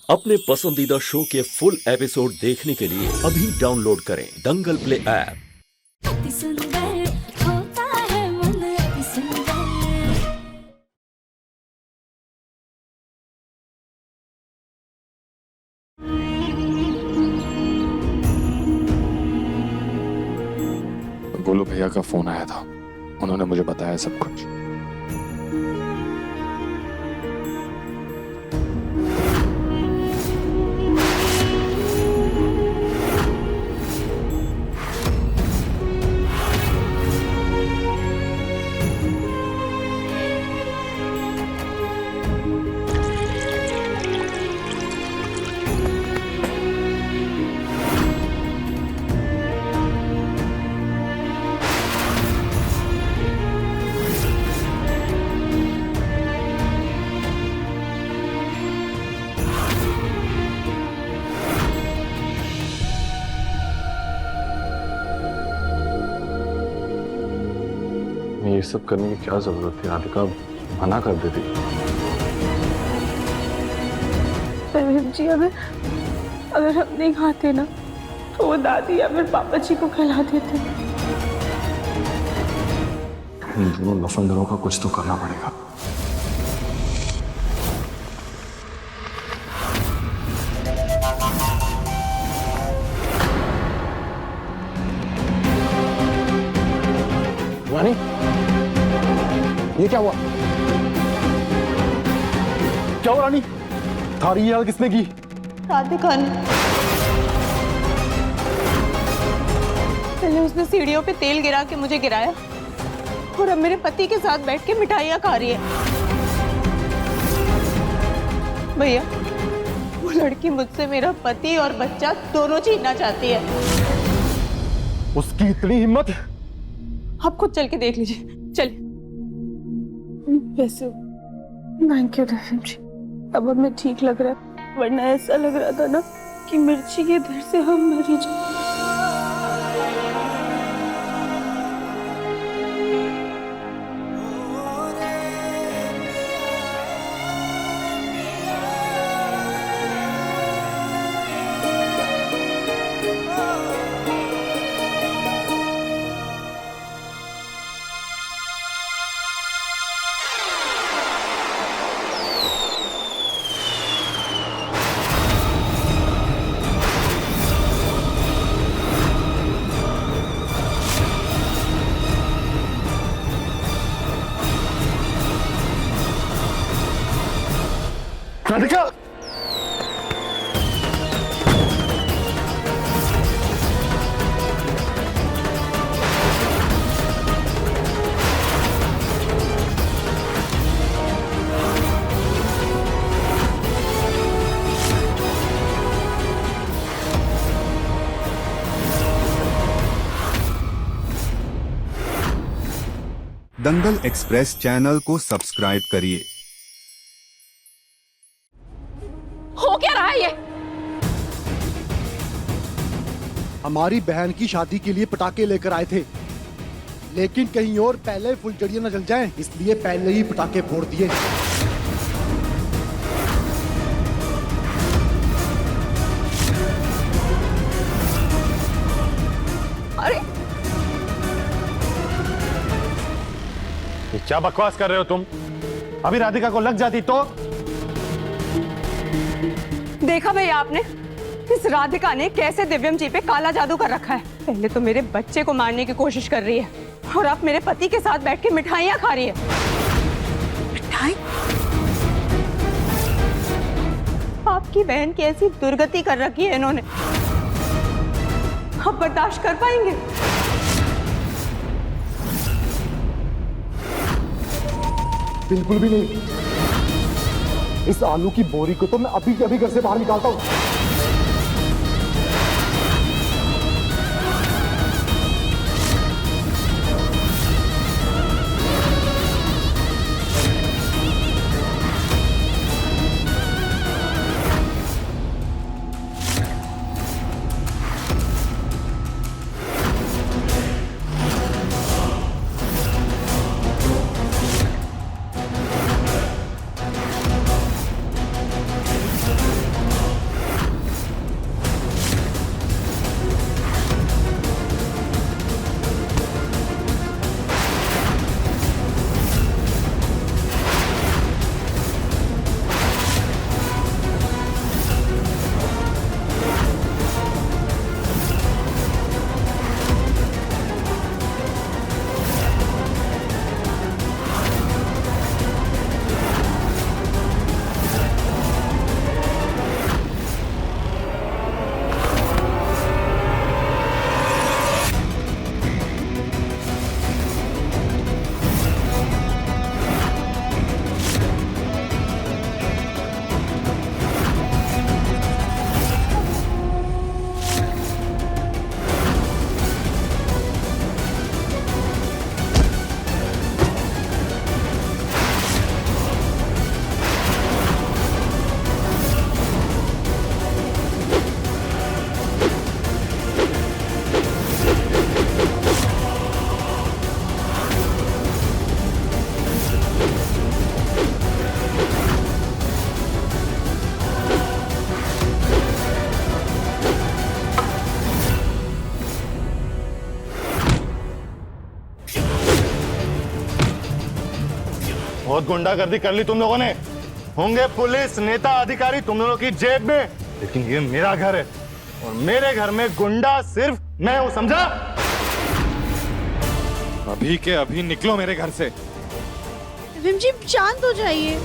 अपने पसंदीदा शो के फुल एपिसोड देखने के लिए अभी डाउनलोड करें दंगल प्ले ऐप। अति सुंदर होता है मन अति सुंदर। गोलू भैया का फोन आया था, उन्होंने मुझे बताया सब कुछ। ये सब करने की क्या जरूरत थी? राधिका मना कर देती। परवीन जी, अगर हम नहीं खाते ना तो वो दादी या फिर पापा जी को खिला देते। इन दोनों लफंडरों का कुछ तो करना पड़ेगा। रानी, ये क्या हुआ? क्या हुआ रानी? थारी याद किसने की? राधिका ने। पहले उसने सीढ़ियों पे तेल गिरा के मुझे गिराया और अब मेरे पति के साथ बैठ के मिठाइयाँ खा रही है। भैया, वो लड़की मुझसे मेरा पति और बच्चा दोनों छीनना चाहती है। उसकी इतनी हिम्मत! आप खुद चल के देख लीजिए। चलिए। वैसे थैंक यू रफीम जी, अब हमें ठीक लग रहा है, वरना ऐसा लग रहा था ना कि मिर्ची के डर से हम मर ही जाए। राधिका! दंगल एक्सप्रेस चैनल को सब्सक्राइब करिए। हो क्या रहा है ये? हमारी बहन की शादी के लिए पटाखे लेकर आए थे, लेकिन कहीं और पहले फुलझड़ियां न जल जाएं, इसलिए पहले ही पटाखे फोड़ दिए। अरे ये क्या बकवास कर रहे हो तुम? अभी राधिका को लग जाती तो? देखा भैया आपने, इस राधिका ने कैसे दिव्यम जी पे काला जादू कर रखा है। पहले तो मेरे बच्चे को मारने की कोशिश कर रही है और अब मेरे पति के साथ बैठ के मिठाइयाँ खा रही है। मिठाई? आपकी बहन की ऐसी दुर्गति कर रखी है इन्होंने, आप बर्दाश्त कर पाएंगे? बिल्कुल भी नहीं। इस आलू की बोरी को तो मैं अभी के अभी घर से बाहर निकालता हूँ। बहुत गुंडागर्दी कर ली तुम लोगों ने। होंगे पुलिस नेता अधिकारी तुम लोगों की जेब में, लेकिन ये मेरा घर है और मेरे घर में गुंडा सिर्फ मैं हूं, समझा? अभी के अभी निकलो मेरे घर से। दिव्यम जी शांत हो जाइए।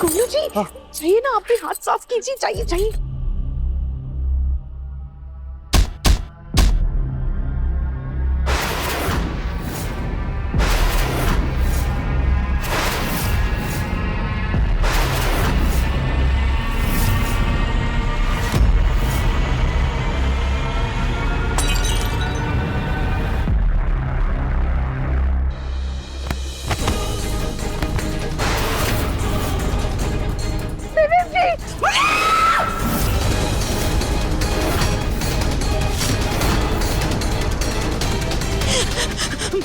गोलू जी चाहिए ना, अपने हाथ साफ कीजिए। चाहिए चाहिए।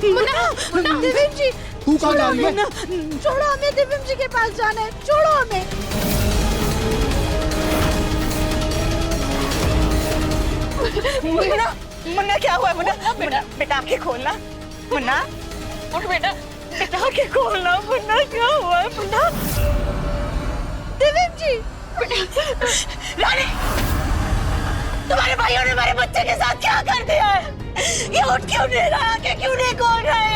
मुन्ना, दिव्यम जी तू कहाँ जा रही है? छोड़ो हमें, दिव्यम जी के पास जाना है, छोड़ो हमें। मुन्ना, मुन्ना क्या हुआ? मुन्ना, मुन्ना बेटा आंखें खोलना। मुन्ना उठ बेटा, बेटा आंखें खोलना। मुन्ना क्या हुआ? मुन्ना, दिव्यम जी। रानी, तुम्हारे भाइयों ने हमारे बच्चे के साथ क्या कर दिया है? ये उठ क्यों नहीं रहा? आंखें क्यों नहीं खोल रहे?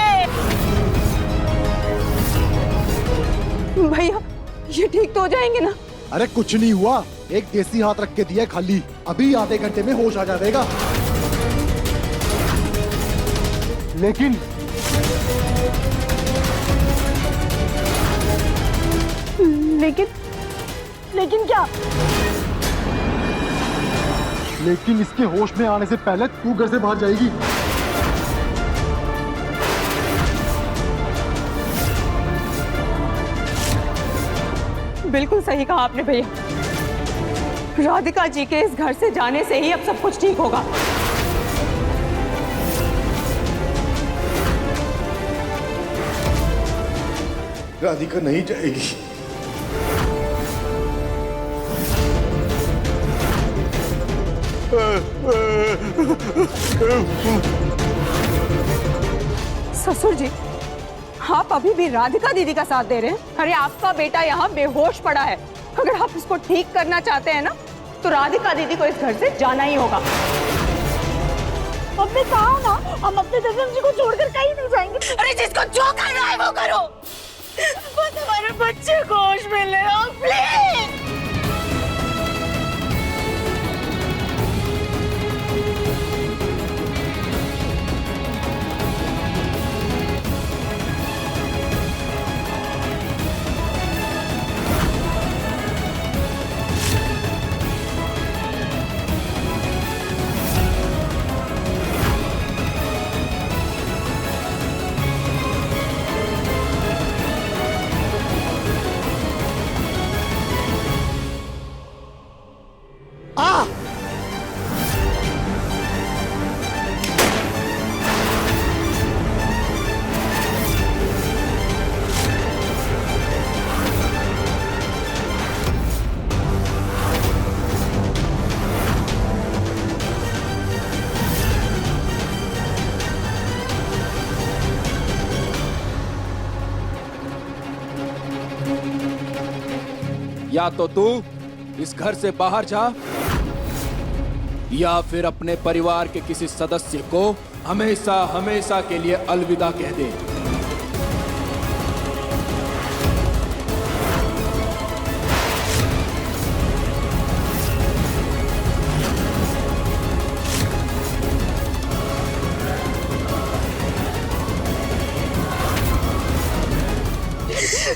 भैया ये ठीक तो हो जाएंगे ना? अरे कुछ नहीं हुआ, एक देसी हाथ रख के दिया खाली, अभी आधे घंटे में होश आ जाएगा। लेकिन लेकिन क्या? लेकिन इसके होश में आने से पहले तू घर से बाहर जाएगी। बिल्कुल सही कहा आपने भैया, राधिका जी के इस घर से जाने से ही अब सब कुछ ठीक होगा। राधिका नहीं जाएगी। ससुर जी, आप अभी भी राधिका दीदी का साथ दे रहे हैं? अरे आपका बेटा यहाँ बेहोश पड़ा है, अगर आप इसको ठीक करना चाहते हैं ना तो राधिका दीदी को इस घर से जाना ही होगा। हमने कहा ना, हम अपने दिव्यम जी को छोड़कर कहीं नहीं जाएंगे। अरे जिसको जो करना है वो करो, बस हमारे बच्चे को होश में ले आओ प्लीज। या तो तू इस घर से बाहर जा या फिर अपने परिवार के किसी सदस्य को हमेशा हमेशा के लिए अलविदा कह दे।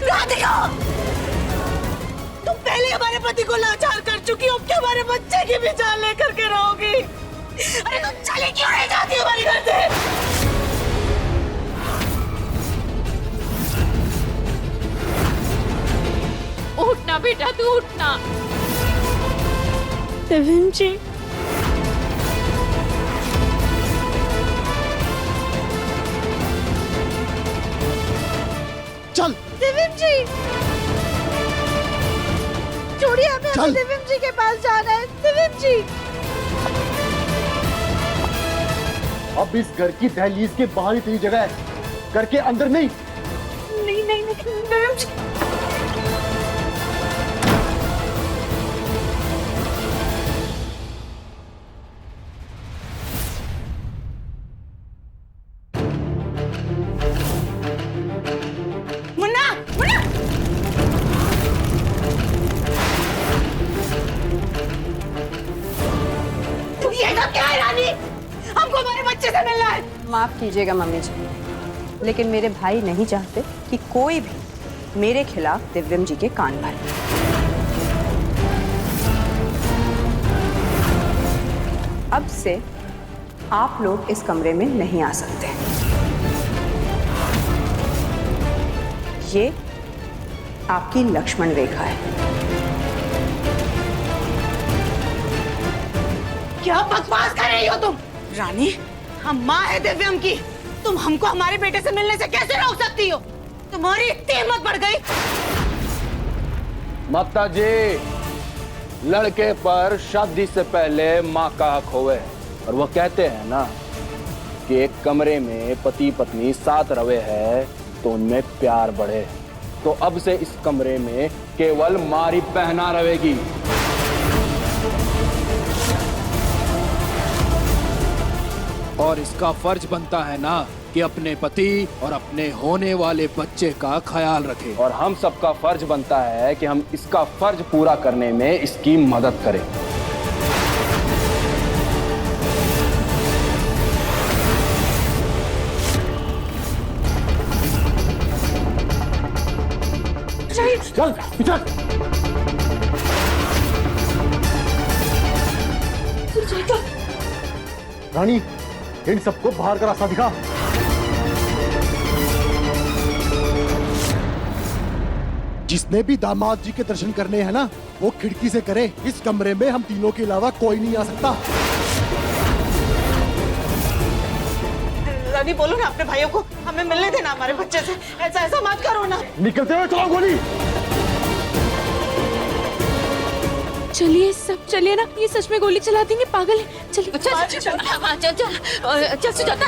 राधिका, तुम पहले हमारे पति को लाचार कर चुकी हो, अब क्या हमारे बच्चे की भी जान लेकर के रहोगी? अरे तुम चले क्यों नहीं जाती हमारे घर से? उठना बेटा, तू उठना। दिव्यम जी, चल दिव्यम जी, छोड़िए हमें, चल। हमें दिव्यम जी के पास जाना है। दिव्यम जी, अब इस घर की दहलीज के बाहर ही तेरी जगह है, घर के अंदर नहीं। नहीं नहीं नहीं, दिव्यम जी। मुन्ना, मुन्ना, ये सब क्या है रानी? हमको हमारे बच्चे से मिलना है। माफ कीजिएगा मम्मी जी, लेकिन मेरे भाई नहीं चाहते कि कोई भी मेरे खिलाफ दिव्यम जी के कान भरे। अब से आप लोग इस कमरे में नहीं आ सकते। ये आपकी लक्ष्मण रेखा है। क्या बकवास कर रही हो तुम? रानी, हम माँ है दिव्यम की। तुम हमको हमारे बेटे से मिलने से कैसे रोक सकती हो? तुम्हारी इतनी हिम्मत बढ़ गई। माता जी, लड़के पर शादी से पहले माँ का हक होवे, और वो कहते हैं ना कि एक कमरे में पति पत्नी साथ रहे हैं तो उनमें प्यार बढ़े। तो अब से इस कमरे में केवल मारी पहना रहेगी। और इसका फर्ज बनता है ना कि अपने पति और अपने होने वाले बच्चे का ख्याल रखे, और हम सबका फर्ज बनता है कि हम इसका फर्ज पूरा करने में इसकी मदद करें। चल चल। रानी, इन सबको बाहर का रास्ता दिखा। जिसने भी दामाद जी के दर्शन करने हैं ना, वो खिड़की से करे। इस कमरे में हम तीनों के अलावा कोई नहीं आ सकता। रानी, बोलो ना अपने भाइयों को हमें मिलने देना हमारे बच्चे से। ऐसा ऐसा मत करो ना। निकलते हुए चलाओ गोली। चलिए सब चलिए ना, ये सच में गोली चला देंगे, पागल है। चलिए चल चल चल चल चल सुजाता।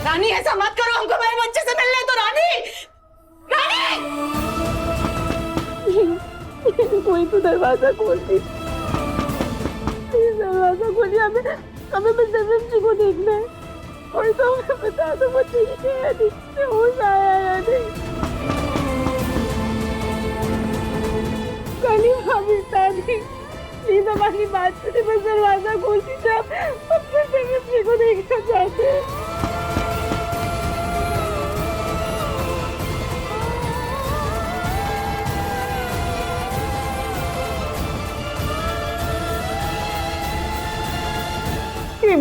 रानी, ऐसा मत करो, हमको हमारे बच्चे से मिलने दो। रानी, रानी, कोई तो दरवाजा खोल दे, दरवाजा खोलिए। हमें बस दिव्यम जी को देखना है, और तो हमें बता दो बच्चे की क्या है, होश आया या नहीं। काली भाभी तानी, प्लीज हमारी बात सुनिए, बस दरवाजा खोल दीजिए। अपने दिव्यम जी को देखना चाहते हैं।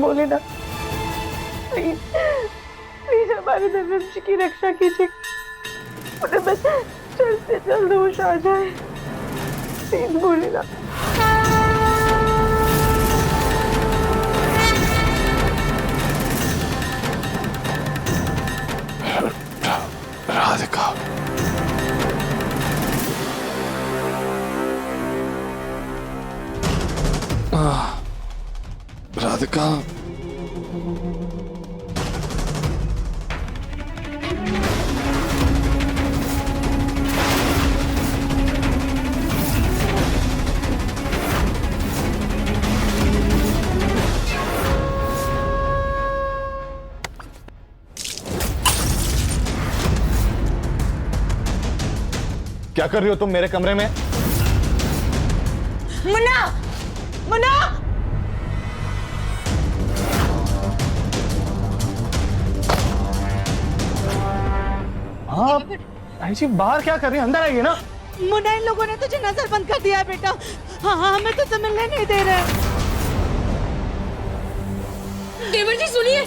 बोले ना, प्लीज प्लीज हमारे दिव्यम जी की रक्षा कीजिए, उन्हें बस जल्द से जल्द होश आ जाए, प्लीज बोले ना। राधिका, राधिका, क्या कर रही हो तुम मेरे कमरे में? मुन्ना, मुन्ना, हाँ जी, बाहर क्या कर रही है? अंदर आइए ना। मुन्ना, इन लोगों ने तुझे नजरबंद कर दिया है बेटा। हाँ हाँ, हमें तुझसे मिलने नहीं दे रहे। देवर जी सुनिए,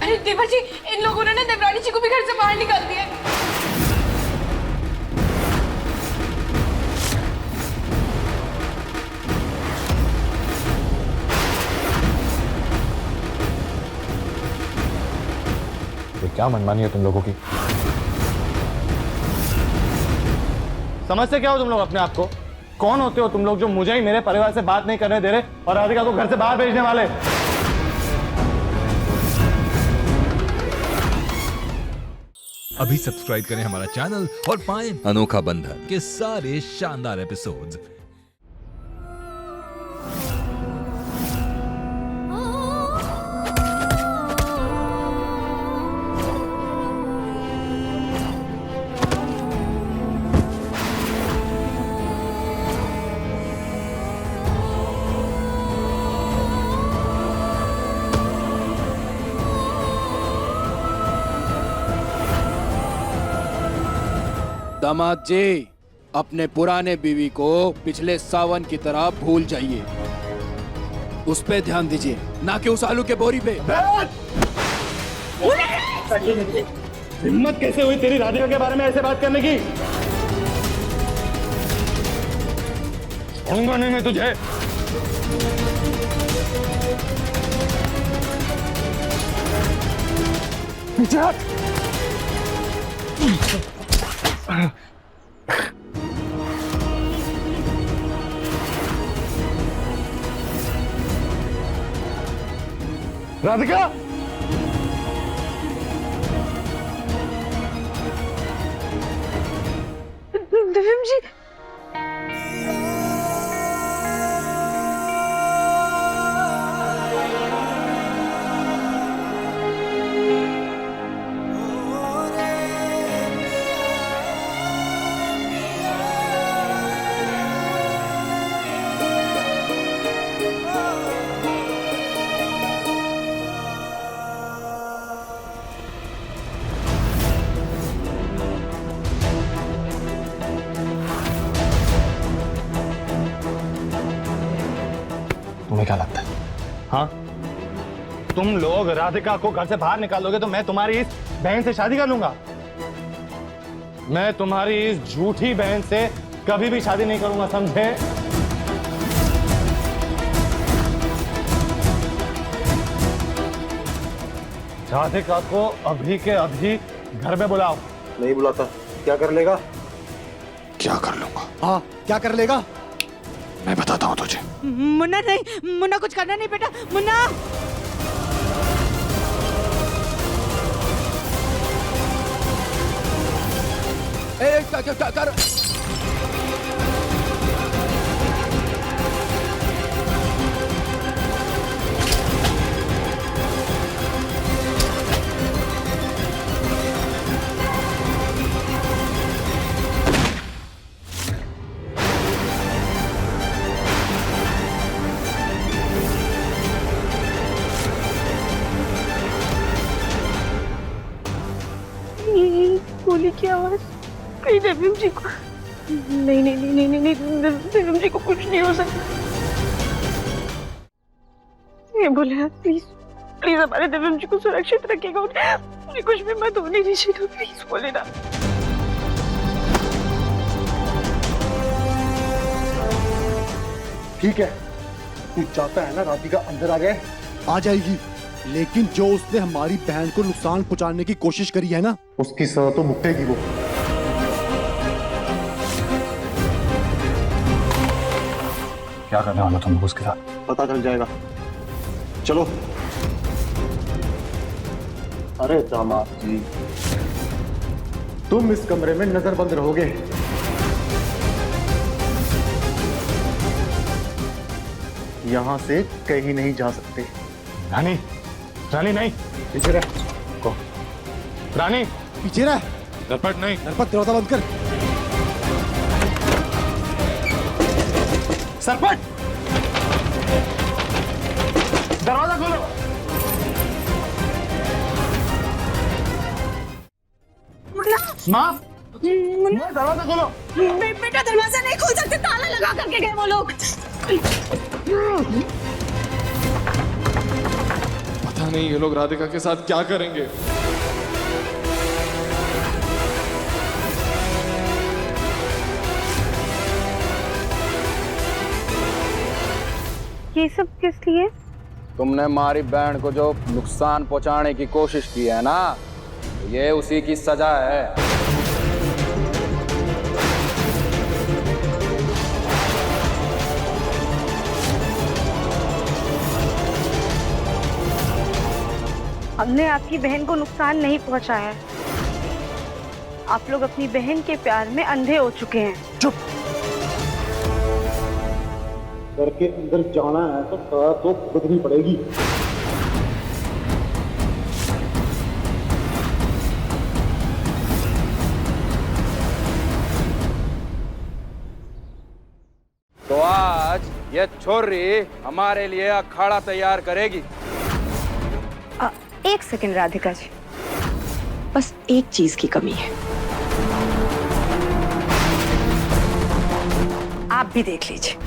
अरे देवर जी, इन लोगों ने ना देवरानी जी को भी घर से बाहर निकाल दिया। क्या मनमानी है तुम लोगों की? समझते क्या हो तुम लोग अपने आप को? कौन होते हो तुम लोग जो मुझे ही मेरे परिवार से बात नहीं करने दे रहे और राधिका को घर से बाहर भेजने वाले? अभी सब्सक्राइब करें हमारा चैनल और पाएं अनोखा बंधन के सारे शानदार एपिसोड्स। दामाद जी, अपने पुराने बीवी को पिछले सावन की तरह भूल जाइए। उस पे ध्यान दीजिए, ना कि उस आलू के बोरी पे। हिम्मत कैसे हुई तेरी राधिका के बारे में ऐसे बात करने की? छोड़ूंगा नहीं मैं तुझे। पीछे हट। राधिका, दिव्यम जी, तुम्हें क्या लगता है? हाँ, तुम लोग राधिका को घर से बाहर निकालोगे तो मैं तुम्हारी इस बहन से शादी कर लूंगा। मैं तुम्हारी इस झूठी बहन से कभी भी शादी नहीं करूंगा, समझे? राधिका को अभी के अभी घर में बुलाओ। नहीं बुलाता क्या कर लेगा? क्या कर लूंगा? हाँ, क्या कर लेगा? मैं बताता हूँ तुझे। मुन्ना नहीं, मुन्ना कुछ करना नहीं बेटा, मुन्ना। क्या कर? गोली की आवाज कहीं दिव्यम जी को? नहीं नहीं नहीं नहीं नहीं, दिव्यम जी को कुछ नहीं हो सकता। ये बोले प्लीज प्लीज हमारे दिव्यम जी को सुरक्षित रखिएगा, उन्हें कुछ भी मत होने दीजिएगा, प्लीज बोले ना। ठीक है, तू चाहता है ना राधिका अंदर आ जाए? आ जाएगी, लेकिन जो उसने हमारी बहन को नुकसान पहुंचाने की कोशिश करी है ना, उसकी सजा तो भुगतेगी वो। क्या करने वाला तुम लोग उसके साथ? पता चल जाएगा, चलो। अरे दामाद जी, तुम इस कमरे में नजरबंद रहोगे। यहां से कहीं नहीं जा सकते। रानी, रानी नहीं, पीछे रह। रानी पीछे रह। नरपट नहीं। नरपत, दरवाजा बंद कर। सरपट, दरवाजा खोलो। माँ, दरवाजा खोलो। बेटा दरवाजा नहीं खोल सकते, ताला लगा करके गए वो लोग। पता नहीं ये लोग राधिका के साथ क्या करेंगे? ये सब किस लिए? तुमने हमारी बहन को जो नुकसान पहुंचाने की कोशिश की है ना, ये उसी की सजा है। हमने आपकी बहन को नुकसान नहीं पहुंचाया है। आप लोग अपनी बहन के प्यार में अंधे हो चुके हैं। चुप। घर के अंदर जाना है तो भुगतनी पड़ेगी। तो आज ये छोरी हमारे लिए अखाड़ा तैयार करेगी। एक सेकंड राधिका जी, बस एक चीज की कमी है। आप भी देख लीजिए।